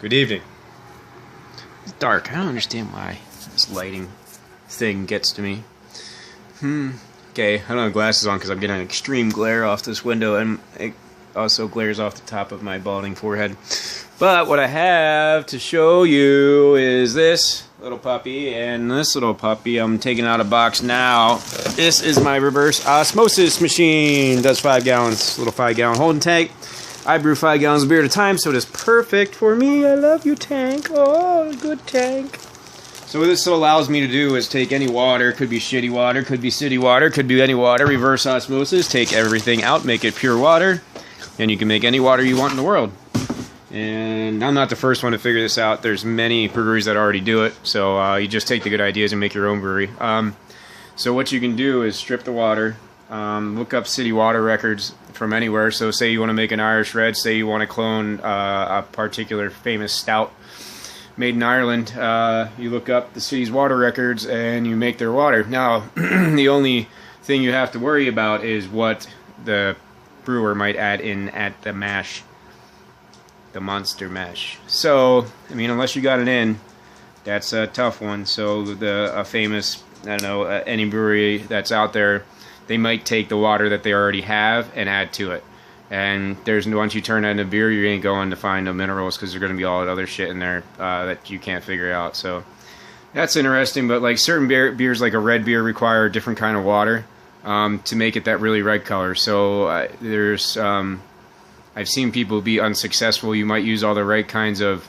Good evening. It's dark. I don't understand why this lighting thing gets to me. Okay, I don't have glasses on because I'm getting an extreme glare off this window, and it also glares off the top of my balding forehead. But what I have to show you is this little puppy, and this little puppy I'm taking out of box now. This is my reverse osmosis machine. Does 5 gallons, little 5-gallon holding tank. I brew 5 gallons of beer at a time, so it is perfect for me. I love you, tank. Oh, good tank. So what this allows me to do is take any water, could be shitty water, could be city water, could be any water, reverse osmosis, take everything out, make it pure water, and you can make any water you want in the world. And I'm not the first one to figure this out. There's many breweries that already do it, so you just take the good ideas and make your own brewery. So what you can do is strip the water, look up city water records from anywhere. So say you want to make an Irish Red, say you want to clone a particular famous stout made in Ireland, you look up the city's water records and you make their water. Now, the only thing you have to worry about is what the brewer might add in at the mash, the monster mash. So, I mean, unless you got it in, that's a tough one. So a famous, I don't know, any brewery that's out there, they might take the water that they already have and add to it. And once you turn that into beer, you ain't going to find no minerals because there's going to be all that other shit in there that you can't figure out. So that's interesting. But like certain beers, like a red beer, require a different kind of water to make it that really red color. So I've seen people be unsuccessful. You might use all the right kinds of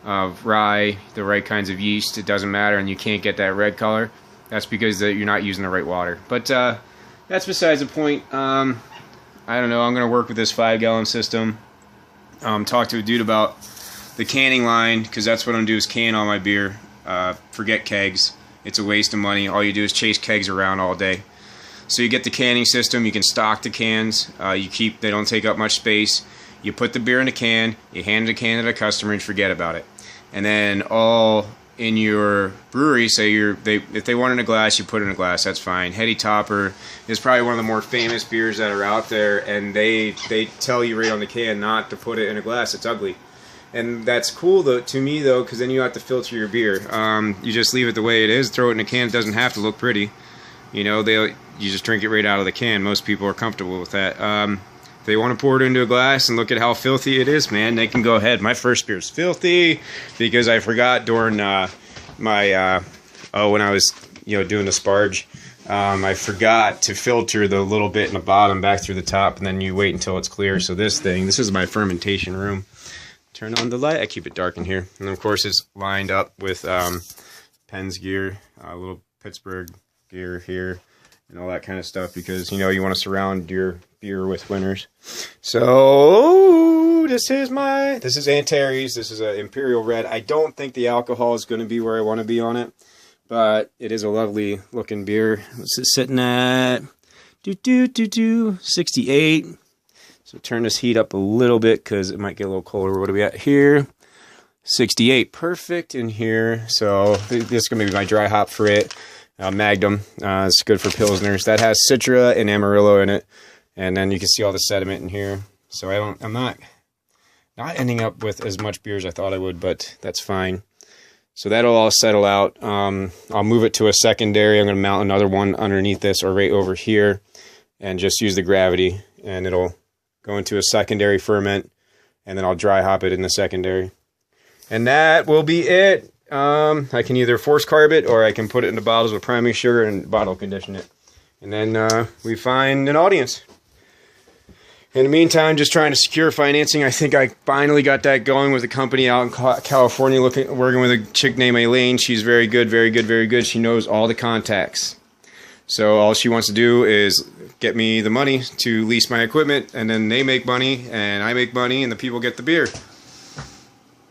rye, the right kinds of yeast. It doesn't matter, and you can't get that red color. That's because you're not using the right water. But that's besides the point. I don't know. I'm going to work with this 5-gallon system. Talk to a dude about the canning line, because that's what I'm going to do is can all my beer. Forget kegs. It's a waste of money. All you do is chase kegs around all day. So you get the canning system. You can stock the cans. They don't take up much space. You put the beer in a can. You hand the can to the customer and forget about it. And then all in your brewery, say if they want it in a glass, you put it in a glass. That's fine. Heady Topper is probably one of the more famous beers that are out there, and they tell you right on the can not to put it in a glass. It's ugly. And that's cool to me though, because then you have to filter your beer. You just leave it the way it is, throw it in a can. It doesn't have to look pretty. You know, you just drink it right out of the can. Most people are comfortable with that. If they want to pour it into a glass and look at how filthy it is, man, they can go ahead. My first beer is filthy because I forgot during when I was doing the sparge, I forgot to filter the little bit in the bottom back through the top, and then you wait until it's clear. So this is my fermentation room. Turn on the light. I keep it dark in here, and of course it's lined up with Penn's gear, a little Pittsburgh gear here, and all that kind of stuff, because you want to surround your beer with winners. So this is Antares. This is an Imperial Red. I don't think the alcohol is going to be where I want to be on it, but it is a lovely looking beer. What's it sitting at? 68. So turn this heat up a little bit because it might get a little colder. What are we at here? 68. Perfect in here. So this is going to be my dry hop for it. Magnum. It's good for Pilsners. That has Citra and Amarillo in it. And then you can see all the sediment in here. So I'm not ending up with as much beer as I thought I would, but that's fine. So that'll all settle out. I'll move it to a secondary. I'm going to mount another one underneath this or right over here and just use the gravity, and it'll go into a secondary ferment, and then I'll dry hop it in the secondary. And that will be it. I can either force carb it, or I can put it into bottles with primary sugar and bottle condition it. And then we find an audience. In the meantime, just trying to secure financing. I think I finally got that going with a company out in California working with a chick named Elaine. She's very good, very good, very good. She knows all the contacts. So all she wants to do is get me the money to lease my equipment, and then they make money, and I make money, and the people get the beer.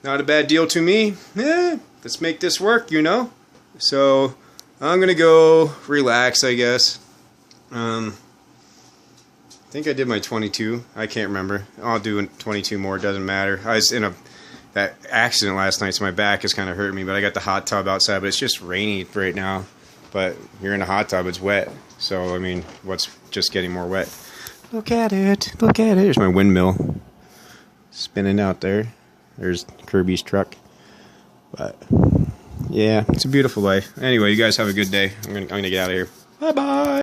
Not a bad deal to me. Let's make this work, So I'm going to go relax, I guess. I think I did my 22. I can't remember. I'll do 22 more. It doesn't matter. I was in that accident last night, so my back is kind of hurting me, but I got the hot tub outside, but it's just rainy right now. But you're in a hot tub, it's wet. So, I mean, what's just getting more wet? Look at it. Look at it. There's my windmill spinning out there. There's Kirby's truck. But yeah, it's a beautiful day. Anyway, you guys have a good day. I'm gonna get out of here. Bye bye.